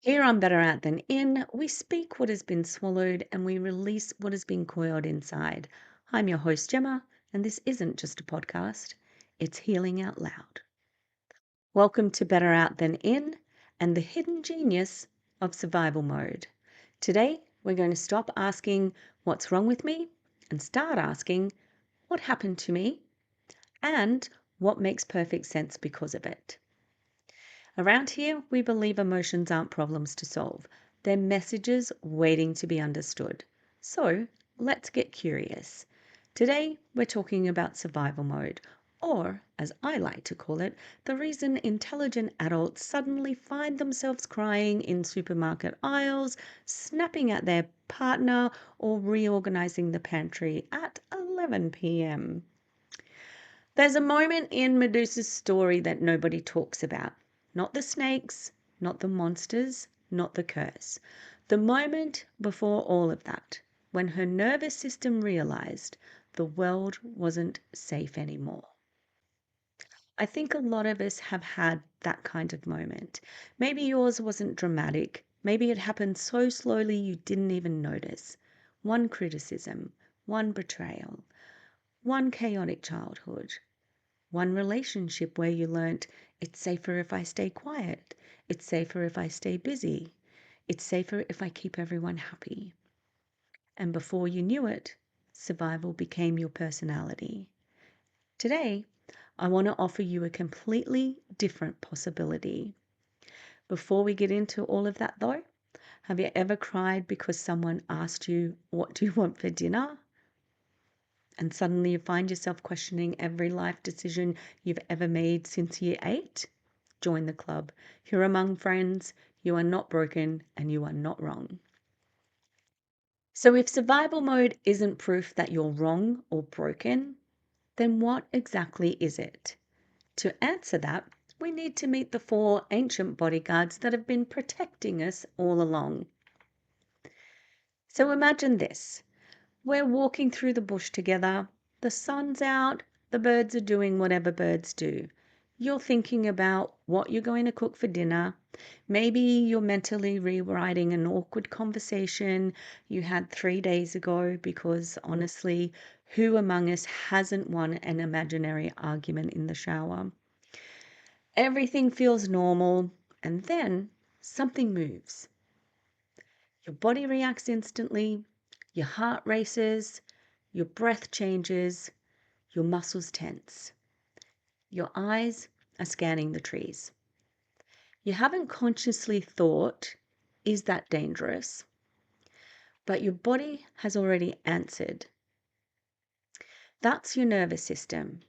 Here on Better Out Than In, we speak what has been swallowed and we release what has been coiled inside. I'm your host, Gemma, and this isn't just a podcast, it's healing out loud. Welcome to Better Out Than In and the hidden genius of survival mode. Today, we're going to stop asking what's wrong with me and start asking what happened to me and what makes perfect sense because of it. Around here, we believe emotions aren't problems to solve. They're messages waiting to be understood. So let's get curious. Today, we're talking about survival mode, or as I like to call it, the reason intelligent adults suddenly find themselves crying in supermarket aisles, snapping at their partner, or reorganizing the pantry at 11 p.m. There's a moment in Medusa's story that nobody talks about. Not the snakes, not the monsters, not the curse. The moment before all of that, when her nervous system realized the world wasn't safe anymore. I think a lot of us have had that kind of moment. Maybe yours wasn't dramatic. Maybe it happened so slowly you didn't even notice. One criticism, one betrayal, one chaotic childhood. One relationship where you learnt it's safer if I stay quiet, it's safer if I stay busy, it's safer if I keep everyone happy. And before you knew it, survival became your personality. Today, I want to offer you a completely different possibility. Before we get into all of that though, have you ever cried because someone asked you, "What do you want for dinner?" And suddenly you find yourself questioning every life decision you've ever made since year 8? Join the club. You're among friends. You are not broken and you are not wrong. So if survival mode isn't proof that you're wrong or broken, then what exactly is it? To answer that, we need to meet the 4 ancient bodyguards that have been protecting us all along. So imagine this. We're walking through the bush together. The sun's out. The birds are doing whatever birds do. You're thinking about what you're going to cook for dinner. Maybe you're mentally rewriting an awkward conversation you had 3 days ago because honestly, who among us hasn't won an imaginary argument in the shower? Everything feels normal, and then something moves. Your body reacts instantly, your heart races, your breath changes, your muscles tense. Your eyes are scanning the trees. You haven't consciously thought, is that dangerous? But your body has already answered. That's your nervous system.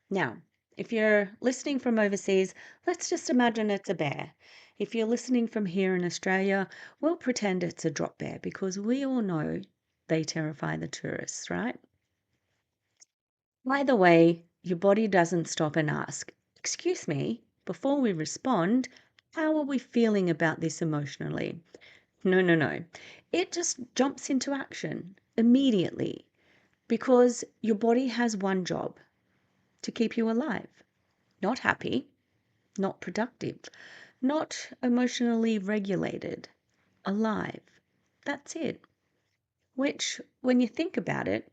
Now, if you're listening from overseas, let's just imagine it's a bear. If you're listening from here in Australia, we'll pretend it's a drop bear because we all know they terrify the tourists, right? By the way, your body doesn't stop and ask, "Excuse me," before we respond, "How are we feeling about this emotionally?" No, no, no. It just jumps into action immediately because your body has one job: to keep you alive, not happy, not productive, not emotionally regulated, alive. That's it. Which, when you think about it,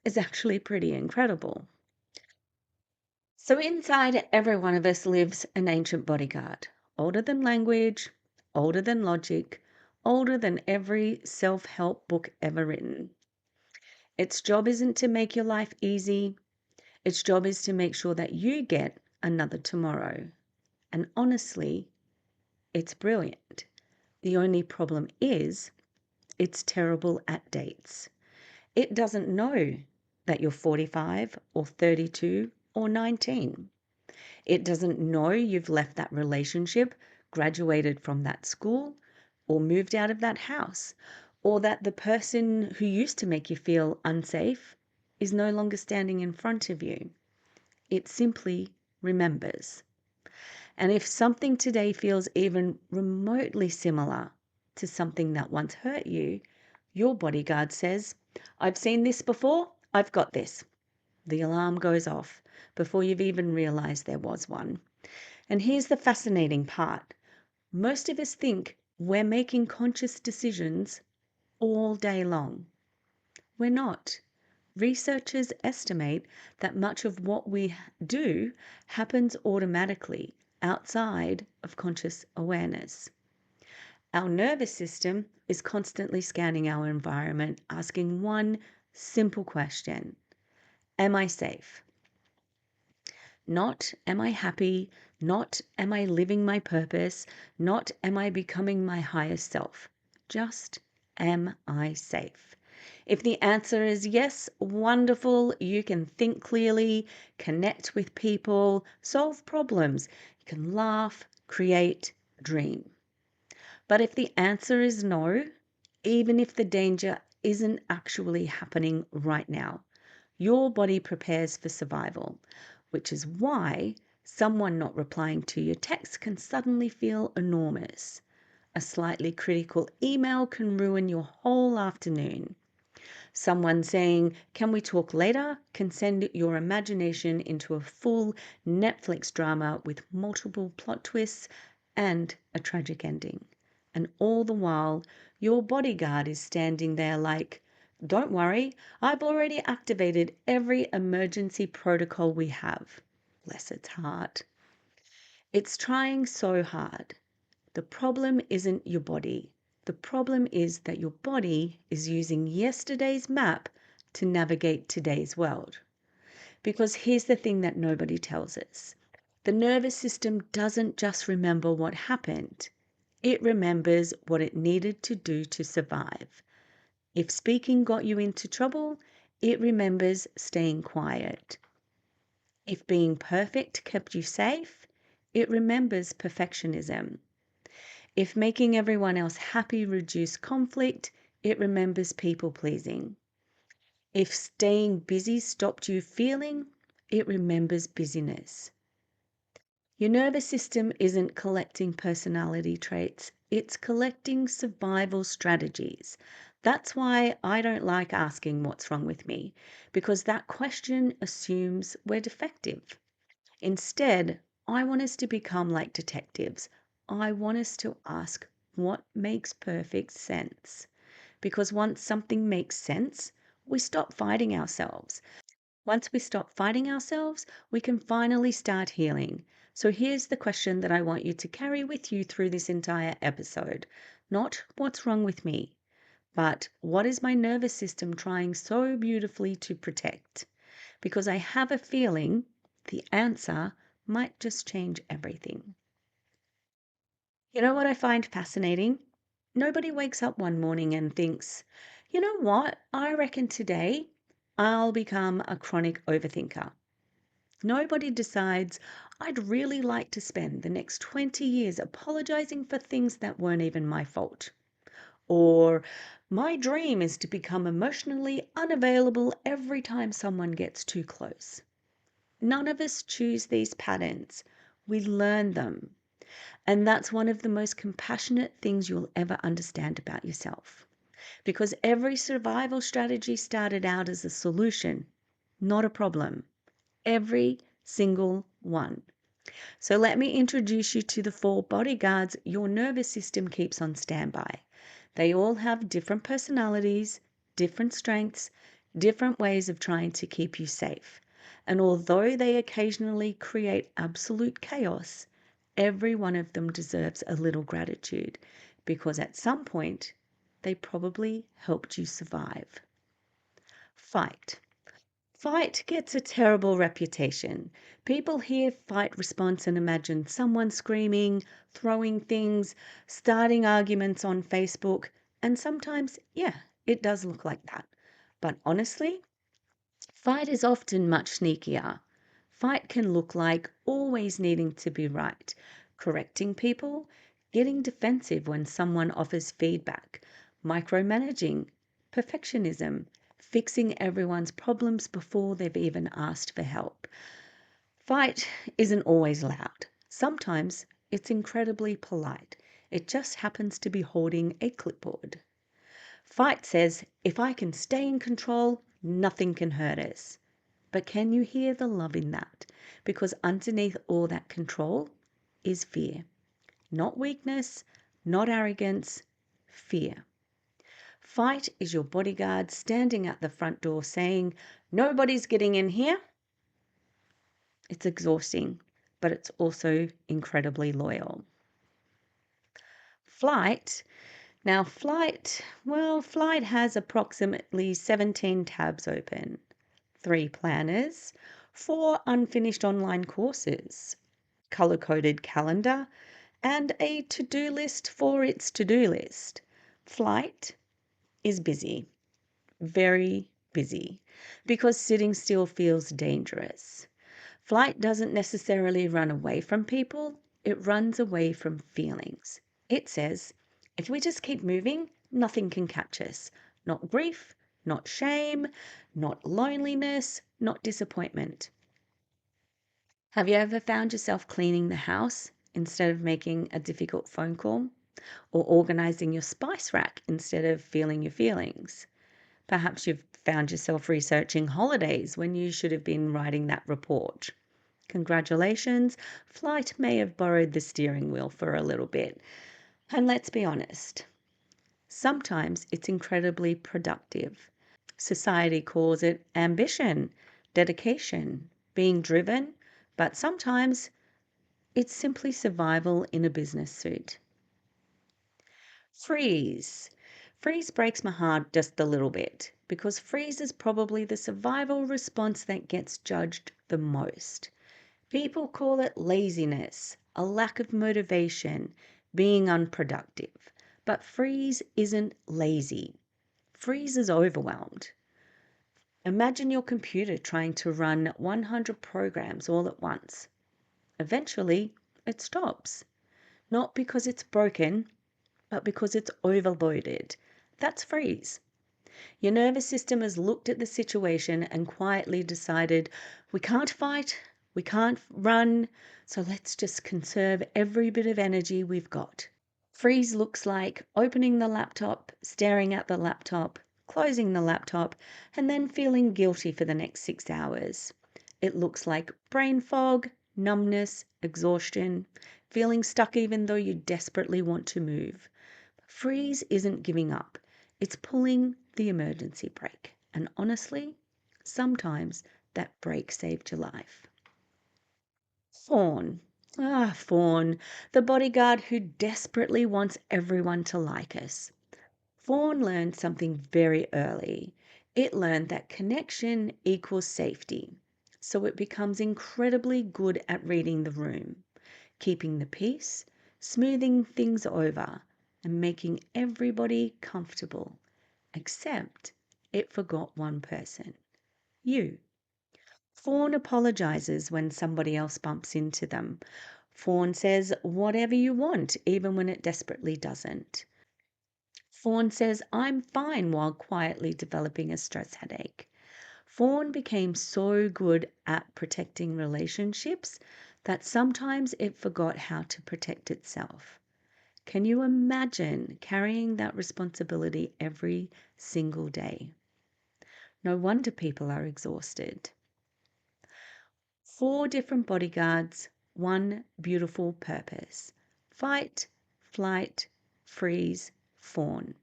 is actually pretty incredible. So inside every one of us lives an ancient bodyguard, older than language, older than logic, older than every self-help book ever written. Its job isn't to make your life easy. Its job is to make sure that you get another tomorrow. And honestly, it's brilliant. The only problem is it's terrible at dates. It doesn't know that you're 45 or 32 or 19. It doesn't know you've left that relationship, graduated from that school, or moved out of that house, or that the person who used to make you feel unsafe is no longer standing in front of you. It simply remembers. And if something today feels even remotely similar to something that once hurt you, your bodyguard says, "I've seen this before, I've got this." The alarm goes off before you've even realized there was one. And here's the fascinating part. Most of us think We're making conscious decisions all day long. We're not. Researchers estimate that much of what we do happens automatically outside of conscious awareness. Our nervous system is constantly scanning our environment, asking one simple question: am I safe? Not am I happy? Not am I living my purpose? Not am I becoming my highest self? Just am I safe? If the answer is yes, wonderful. You can think clearly, connect with people, solve problems. You can laugh, create, dream. But if the answer is no, even if the danger isn't actually happening right now, your body prepares for survival, which is why someone not replying to your text can suddenly feel enormous. A slightly critical email can ruin your whole afternoon. Someone saying, "Can we talk later?" can send your imagination into a full Netflix drama with multiple plot twists and a tragic ending. And all the while, your bodyguard is standing there like, "Don't worry, I've already activated every emergency protocol we have." Bless its heart. It's trying so hard. The problem isn't your body. The problem is that your body is using yesterday's map to navigate today's world. Because here's the thing that nobody tells us. The nervous system doesn't just remember what happened. It remembers what it needed to do to survive. If speaking got you into trouble, it remembers staying quiet. If being perfect kept you safe, it remembers perfectionism. If making everyone else happy reduced conflict, it remembers people pleasing. If staying busy stopped you feeling, it remembers busyness. Your nervous system isn't collecting personality traits, it's collecting survival strategies. That's why I don't like asking what's wrong with me, because that question assumes we're defective. Instead, I want us to become like detectives. I want us to ask what makes perfect sense. Because once something makes sense, we stop fighting ourselves. Once we stop fighting ourselves, we can finally start healing. So here's the question that I want you to carry with you through this entire episode. Not what's wrong with me, but what is my nervous system trying so beautifully to protect? Because I have a feeling the answer might just change everything. You know what I find fascinating? Nobody wakes up one morning and thinks, "You know what? I reckon today I'll become a chronic overthinker." Nobody decides, "I'd really like to spend the next 20 years apologizing for things that weren't even my fault." Or, "My dream is to become emotionally unavailable every time someone gets too close." None of us choose these patterns. We learn them. And that's one of the most compassionate things you'll ever understand about yourself. Because every survival strategy started out as a solution, not a problem. Every single one. So let me introduce you to the 4 bodyguards your nervous system keeps on standby. They all have different personalities, different strengths, different ways of trying to keep you safe. And although they occasionally create absolute chaos, every one of them deserves a little gratitude because at some point they probably helped you survive. Fight. Fight gets a terrible reputation. People hear fight response and imagine someone screaming, throwing things, starting arguments on Facebook, and sometimes, yeah, it does look like that. But honestly, fight is often much sneakier. Fight can look like always needing to be right, correcting people, getting defensive when someone offers feedback, micromanaging, perfectionism, fixing everyone's problems before they've even asked for help. Fight isn't always loud. Sometimes it's incredibly polite. It just happens to be holding a clipboard. Fight says, "If I can stay in control, nothing can hurt us." But can you hear the love in that? Because underneath all that control is fear. Not weakness, not arrogance, fear. Fight is your bodyguard standing at the front door saying, "Nobody's getting in here." It's exhausting, but it's also incredibly loyal. Flight. Now, flight has approximately 17 tabs open, 3 planners, 4 unfinished online courses, color-coded calendar, and a to-do list for its to-do list. Flight is busy, very busy, because sitting still feels dangerous. Flight doesn't necessarily run away from people, it runs away from feelings. It says, if we just keep moving, nothing can catch us. Not grief, not shame, not loneliness, not disappointment. Have you ever found yourself cleaning the house instead of making a difficult phone call? Or organizing your spice rack instead of feeling your feelings? Perhaps you've found yourself researching holidays when you should have been writing that report. Congratulations, flight may have borrowed the steering wheel for a little bit. And let's be honest, sometimes it's incredibly productive. Society calls it ambition, dedication, being driven, but sometimes it's simply survival in a business suit. Freeze. Freeze breaks my heart just a little bit because freeze is probably the survival response that gets judged the most. People call it laziness, a lack of motivation, being unproductive. But freeze isn't lazy. Freeze is overwhelmed. Imagine your computer trying to run 100 programs all at once. Eventually, it stops. Not because it's broken, but because it's overloaded. That's freeze. Your nervous system has looked at the situation and quietly decided, we can't fight, we can't run, so let's just conserve every bit of energy we've got. Freeze looks like opening the laptop, staring at the laptop, closing the laptop, and then feeling guilty for the next 6 hours. It looks like brain fog, numbness, exhaustion, feeling stuck even though you desperately want to move. Freeze isn't giving up. It's pulling the emergency brake. And honestly, sometimes that brake saved your life. Fawn. Fawn, the bodyguard who desperately wants everyone to like us. Fawn learned something very early. It learned that connection equals safety. So it becomes incredibly good at reading the room, keeping the peace, smoothing things over, and making everybody comfortable. Except it forgot one person. You. Fawn apologizes when somebody else bumps into them. Fawn says whatever you want, even when it desperately doesn't. Fawn says, I'm fine, while quietly developing a stress headache. Fawn became so good at protecting relationships that sometimes it forgot how to protect itself. Can you imagine carrying that responsibility every single day? No wonder people are exhausted. 4 different bodyguards, one beautiful purpose. Fight, flight, freeze, fawn.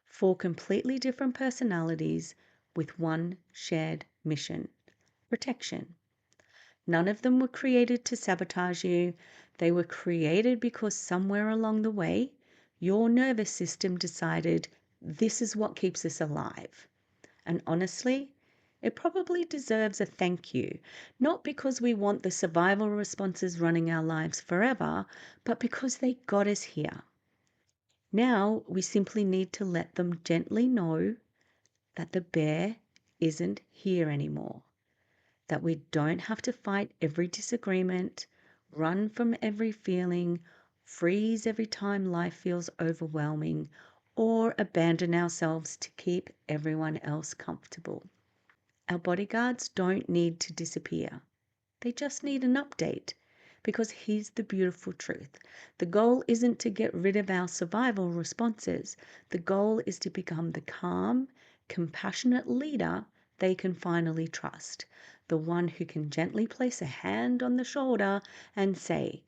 4 completely different personalities with one shared mission: protection. None of them were created to sabotage you. They were created because somewhere along the way, your nervous system decided this is what keeps us alive. And honestly, it probably deserves a thank you, not because we want the survival responses running our lives forever, but because they got us here. Now we simply need to let them gently know that the bear isn't here anymore, that we don't have to fight every disagreement, run from every feeling, freeze every time life feels overwhelming, or abandon ourselves to keep everyone else comfortable. Our bodyguards don't need to disappear. They just need an update. Because here's the beautiful truth. The goal isn't to get rid of our survival responses. The goal is to become the calm, compassionate leader they can finally trust. The one who can gently place a hand on the shoulder and say,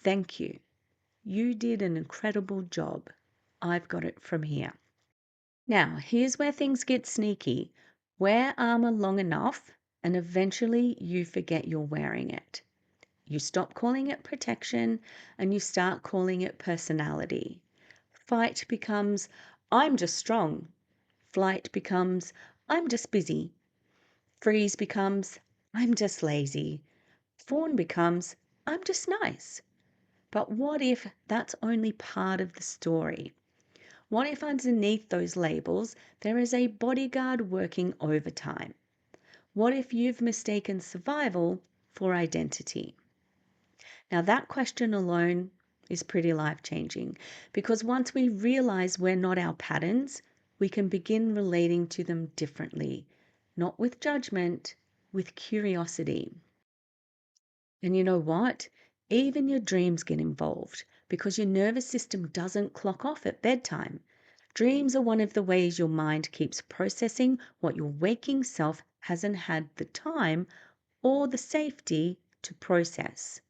thank you. You did an incredible job. I've got it from here. Now, here's where things get sneaky. Wear armor long enough, and eventually you forget you're wearing it. You stop calling it protection and you start calling it personality. Fight becomes, I'm just strong. Flight becomes, I'm just busy. Freeze becomes, I'm just lazy. Fawn becomes, I'm just nice. But what if that's only part of the story? What if underneath those labels there is a bodyguard working overtime? What if you've mistaken survival for identity? Now, that question alone is pretty life changing because once we realize we're not our patterns, we can begin relating to them differently, not with judgment, with curiosity. And you know what? Even your dreams get involved because your nervous system doesn't clock off at bedtime. Dreams are one of the ways your mind keeps processing what your waking self hasn't had the time or the safety to process.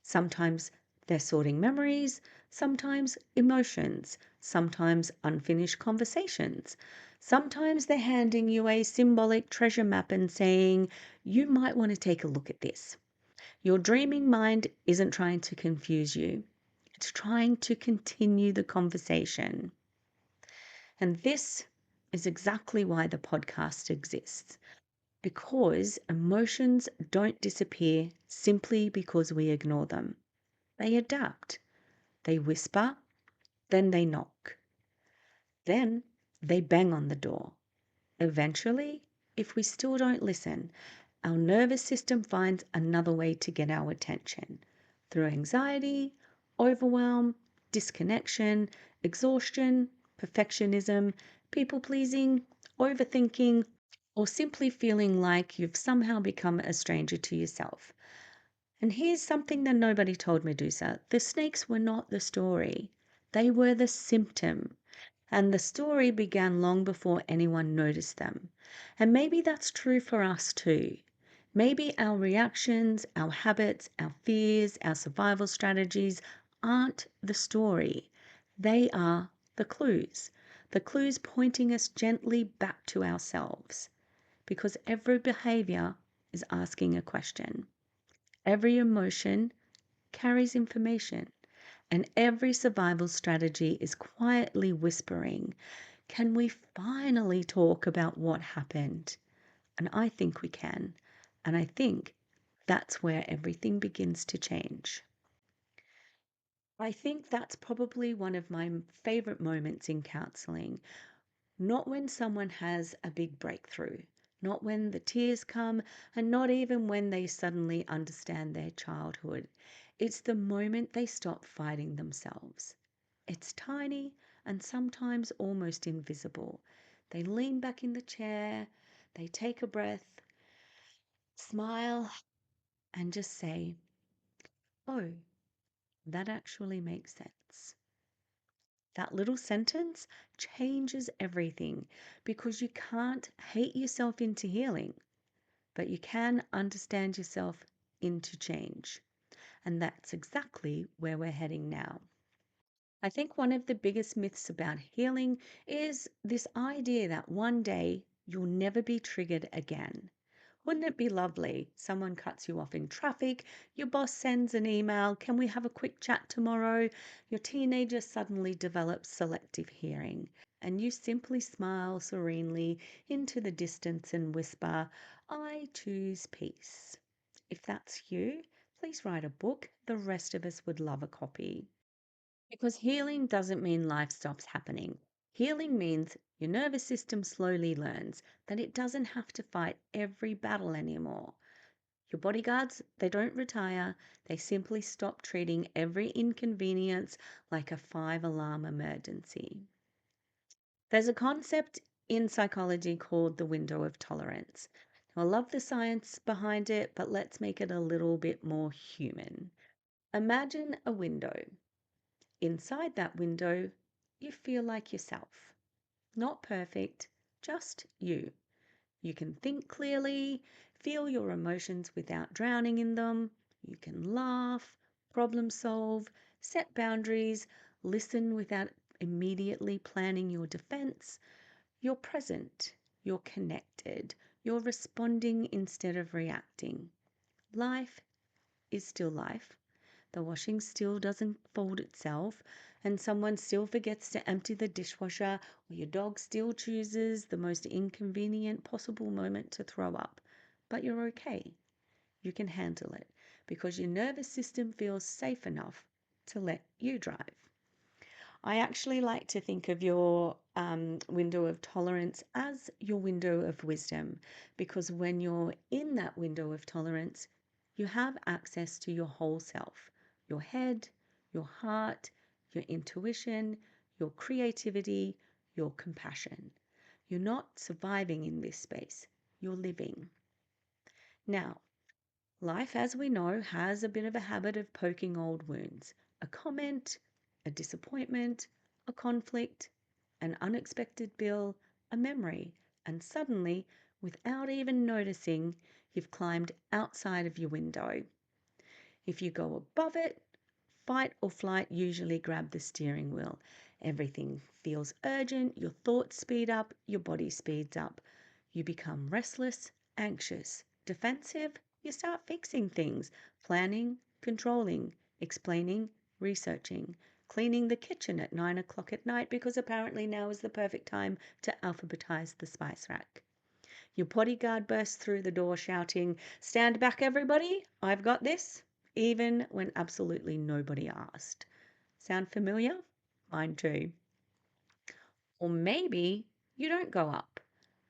Sometimes they're sorting memories, sometimes emotions, sometimes unfinished conversations. Sometimes they're handing you a symbolic treasure map and saying, you might want to take a look at this. Your dreaming mind isn't trying to confuse you, it's trying to continue the conversation. And this is exactly why the podcast exists, because emotions don't disappear simply because we ignore them. They adapt, they whisper, then they knock, then they bang on the door. Eventually, if we still don't listen, our nervous system finds another way to get our attention through anxiety, overwhelm, disconnection, exhaustion, perfectionism, people pleasing, overthinking, or simply feeling like you've somehow become a stranger to yourself. And here's something that nobody told Medusa: the snakes were not the story, they were the symptom. And the story began long before anyone noticed them. And maybe that's true for us too. Maybe our reactions, our habits, our fears, our survival strategies aren't the story. They are the clues pointing us gently back to ourselves. Because every behavior is asking a question. Every emotion carries information. And every survival strategy is quietly whispering, can we finally talk about what happened? And I think we can. And I think that's where everything begins to change. I think that's probably one of my favorite moments in counseling. Not when someone has a big breakthrough, not when the tears come, and not even when they suddenly understand their childhood. It's the moment they stop fighting themselves. It's tiny and sometimes almost invisible. They lean back in the chair, they take a breath, smile, and just say, oh, that actually makes sense. That little sentence changes everything because you can't hate yourself into healing, but you can understand yourself into change. And that's exactly where we're heading now. I think one of the biggest myths about healing is this idea that one day you'll never be triggered again. Wouldn't it be lovely? Someone cuts you off in traffic, your boss sends an email, can we have a quick chat tomorrow? Your teenager suddenly develops selective hearing, and you simply smile serenely into the distance and whisper, I choose peace. If that's you, please write a book. The rest of us would love a copy. Because healing doesn't mean life stops happening. Healing means your nervous system slowly learns that it doesn't have to fight every battle anymore. Your bodyguards, they don't retire, they simply stop treating every inconvenience like a 5 alarm emergency. There's a concept in psychology called the window of tolerance. Now, I love the science behind it, but let's make it a little bit more human. Imagine a window. Inside that window, you feel like yourself. Not perfect, just you. You can think clearly, feel your emotions without drowning in them. You can laugh, problem solve, Set boundaries, listen without immediately planning your defense. You're present, you're connected, you're responding instead of reacting. Life is still life. The washing still doesn't fold itself, and someone still forgets to empty the dishwasher, or your dog still chooses the most inconvenient possible moment to throw up. But you're okay. You can handle it because your nervous system feels safe enough to let you drive. I actually like to think of your window of tolerance as your window of wisdom, because when you're in that window of tolerance, you have access to your whole self, your head, your heart, your intuition, your creativity, your compassion. You're not surviving in this space, you're living. Now, life, as we know, has a bit of a habit of poking old wounds. A comment, a disappointment, a conflict, an unexpected bill, a memory, and suddenly, without even noticing, you've climbed outside of your window. If you go above it, fight or flight usually grab the steering wheel. Everything feels urgent, your thoughts speed up, your body speeds up. You become restless, anxious, defensive. You start fixing things, planning, controlling, explaining, researching, cleaning the kitchen at 9 o'clock at night because apparently now is the perfect time to alphabetize the spice rack. Your bodyguard bursts through the door shouting, "Stand back, everybody! I've got this!" even when absolutely nobody asked. Sound familiar? Mine too. Or maybe you don't go up,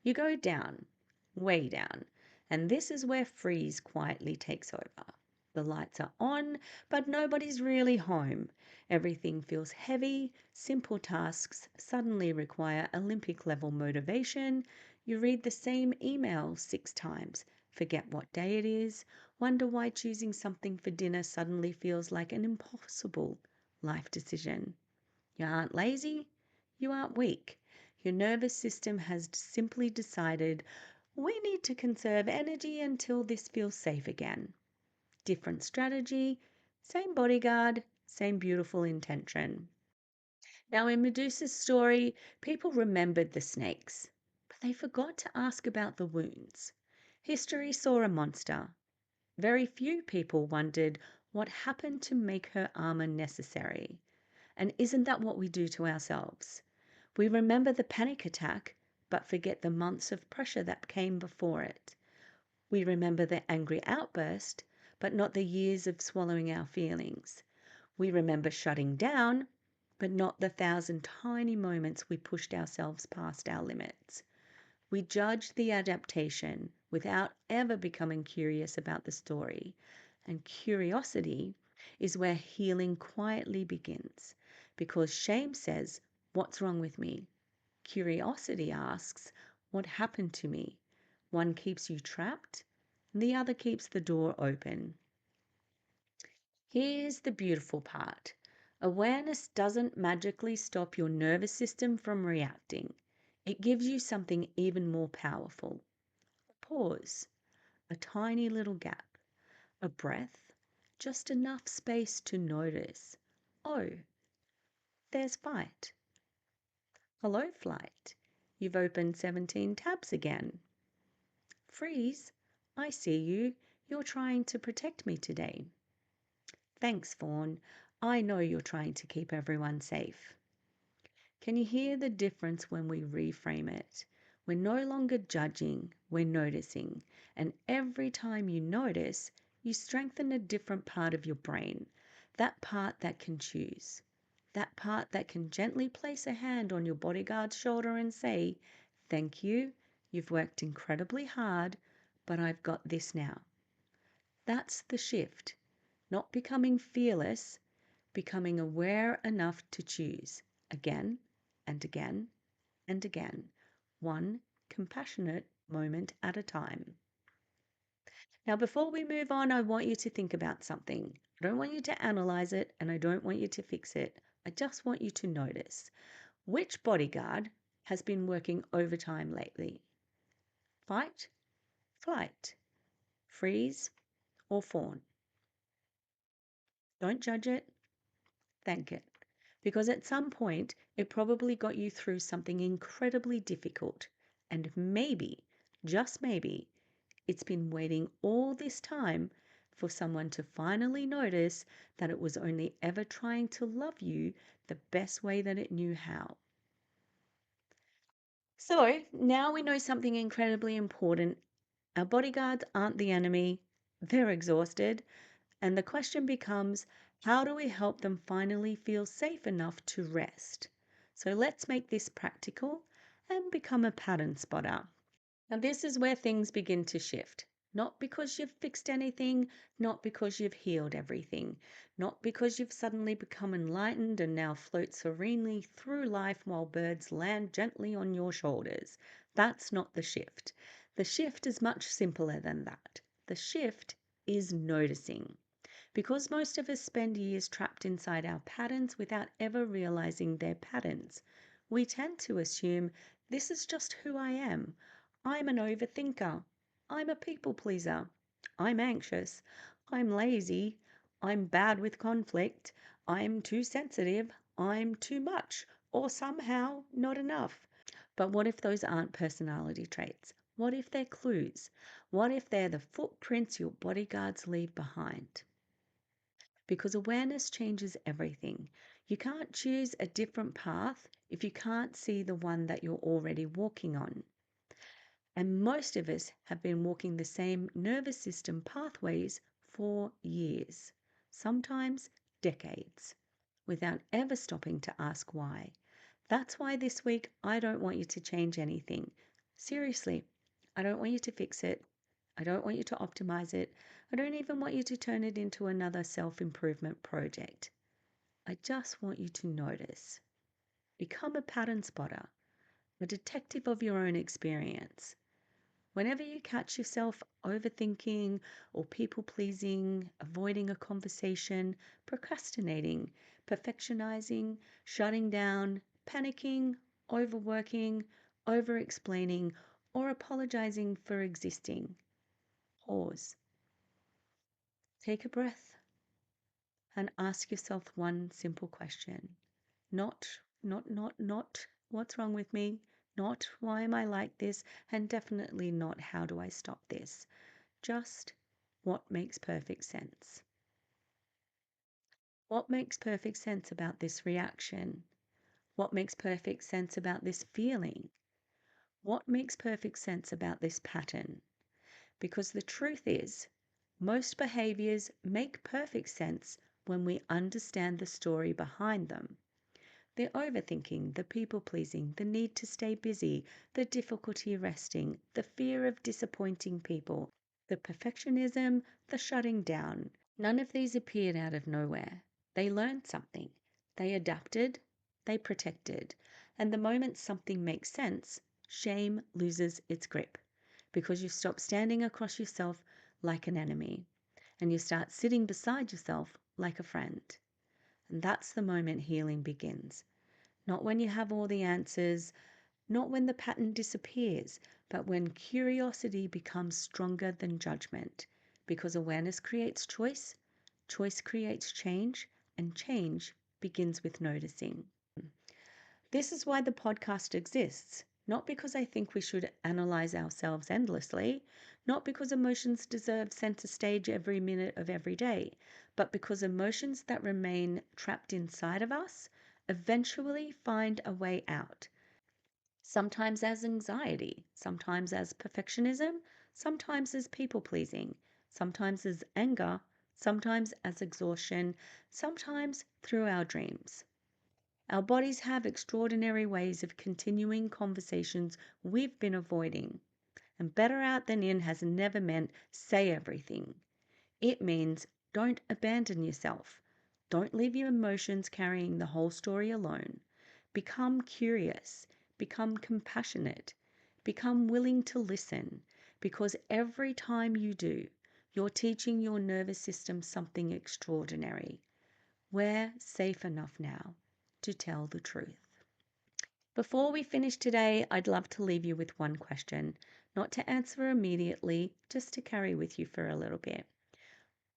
you go down, way down. And this is where freeze quietly takes over. The lights are on, but nobody's really home. Everything feels heavy. Simple tasks suddenly require Olympic level motivation. You read the same email 6 times, forget what day it is, wonder why choosing something for dinner suddenly feels like an impossible life decision. You aren't lazy, you aren't weak. Your nervous system has simply decided we need to conserve energy until this feels safe again. Different strategy, same bodyguard, same beautiful intention. Now, in Medusa's story, people remembered the snakes, but they forgot to ask about the wounds. History saw a monster. Very few people wondered what happened to make her armor necessary. And isn't that what we do to ourselves? We remember the panic attack, but forget the months of pressure that came before it. We remember the angry outburst, but not the years of swallowing our feelings. We remember shutting down, but not the 1,000 tiny moments we pushed ourselves past our limits. We judge the adaptation without ever becoming curious about the story. And curiosity is where healing quietly begins, because shame says, "What's wrong with me?" Curiosity asks, "What happened to me?" One keeps you trapped, and the other keeps the door open. Here's the beautiful part. Awareness doesn't magically stop your nervous system from reacting. It gives you something even more powerful. A pause, a tiny little gap, a breath, just enough space to notice. Oh, there's fight. Hello, flight. You've opened 17 tabs again. Freeze. I see you. You're trying to protect me today. Thanks, Fawn. I know you're trying to keep everyone safe. Can you hear the difference when we reframe it? We're no longer judging, we're noticing. And every time you notice, you strengthen a different part of your brain. That part that can choose. That part that can gently place a hand on your bodyguard's shoulder and say, "Thank you, you've worked incredibly hard, but I've got this now." That's the shift. Not becoming fearless, becoming aware enough to choose again and again and again, one compassionate moment at a time. Now, before we move on, I want you to think about something. I don't want you to analyze it and I don't want you to fix it. I just want you to notice which bodyguard has been working overtime lately. Fight, flight, freeze, or fawn. Don't judge it. Thank it. Because at some point, it probably got you through something incredibly difficult. And maybe, just maybe, it's been waiting all this time for someone to finally notice that it was only ever trying to love you the best way that it knew how. So now we know something incredibly important. Our bodyguards aren't the enemy, they're exhausted. And the question becomes, how do we help them finally feel safe enough to rest? So let's make this practical and become a pattern spotter. Now, this is where things begin to shift. Not because you've fixed anything, not because you've healed everything, not because you've suddenly become enlightened and now float serenely through life while birds land gently on your shoulders. That's not the shift. The shift is much simpler than that. The shift is noticing. Because most of us spend years trapped inside our patterns without ever realizing they're patterns, we tend to assume this is just who I am. I'm an overthinker. I'm a people pleaser. I'm anxious. I'm lazy. I'm bad with conflict. I'm too sensitive. I'm too much. Or somehow not enough. But what if those aren't personality traits? What if they're clues? What if they're the footprints your bodyguards leave behind? Because awareness changes everything. You can't choose a different path if you can't see the one that you're already walking on. And most of us have been walking the same nervous system pathways for years, sometimes decades, without ever stopping to ask why. That's why this week I don't want you to change anything. Seriously, I don't want you to fix it. I don't want you to optimize it. I don't even want you to turn it into another self improvement project. I just want you to notice. Become a pattern spotter, a detective of your own experience. Whenever you catch yourself overthinking or people pleasing, avoiding a conversation, procrastinating, perfectionizing, shutting down, panicking, overworking, over explaining, or apologizing for existing, pause. Take a breath and ask yourself one simple question. Not, what's wrong with me? Not, why am I like this? And definitely not, how do I stop this? Just, what makes perfect sense? What makes perfect sense about this reaction? What makes perfect sense about this feeling? What makes perfect sense about this pattern? Because the truth is, most behaviors make perfect sense when we understand the story behind them. The overthinking, the people pleasing, the need to stay busy, the difficulty resting, the fear of disappointing people, the perfectionism, the shutting down. None of these appeared out of nowhere. They learned something. They adapted. They protected. And the moment something makes sense, shame loses its grip because you stop standing across yourself like an enemy and you start sitting beside yourself like a friend. And that's the moment healing begins. Not when you have all the answers, not when the pattern disappears, but when curiosity becomes stronger than judgment. Because awareness creates choice, choice creates change, and change begins with noticing. This is why the podcast exists. Not because I think we should analyze ourselves endlessly, not because emotions deserve center stage every minute of every day, but because emotions that remain trapped inside of us eventually find a way out. Sometimes as anxiety, sometimes as perfectionism, sometimes as people pleasing, sometimes as anger, sometimes as exhaustion, sometimes through our dreams. Our bodies have extraordinary ways of continuing conversations we've been avoiding. And better out than in has never meant say everything. It means don't abandon yourself. Don't leave your emotions carrying the whole story alone. Become curious. Become compassionate. Become willing to listen. Because every time you do, you're teaching your nervous system something extraordinary. We're safe enough now to tell the truth. Before we finish today, I'd love to leave you with one question, not to answer immediately, just to carry with you for a little bit.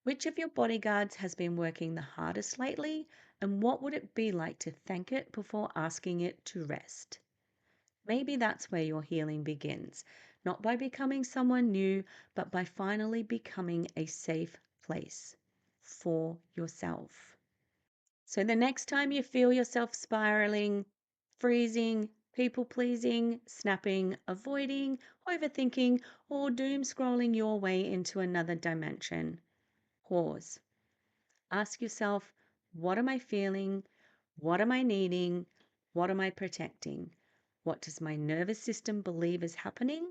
Which of your bodyguards has been working the hardest lately, and what would it be like to thank it before asking it to rest? Maybe that's where your healing begins, not by becoming someone new, but by finally becoming a safe place for yourself. So the next time you feel yourself spiraling, freezing, people pleasing, snapping, avoiding, overthinking, or doom scrolling your way into another dimension, pause. Ask yourself, what am I feeling? What am I needing? What am I protecting? What does my nervous system believe is happening?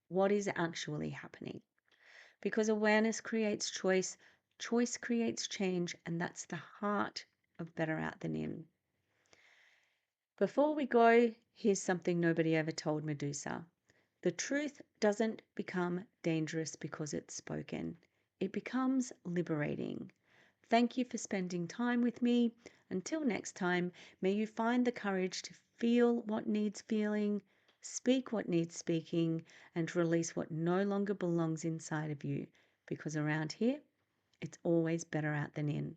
What is actually happening? Because awareness creates choice, choice creates change, and that's the heart of Better Out Than In. Before we go, here's something nobody ever told Medusa. The truth doesn't become dangerous because it's spoken. It becomes liberating. Thank you for spending time with me. Until next time, may you find the courage to feel what needs feeling, speak what needs speaking, and release what no longer belongs inside of you. Because around here, it's always better out than in.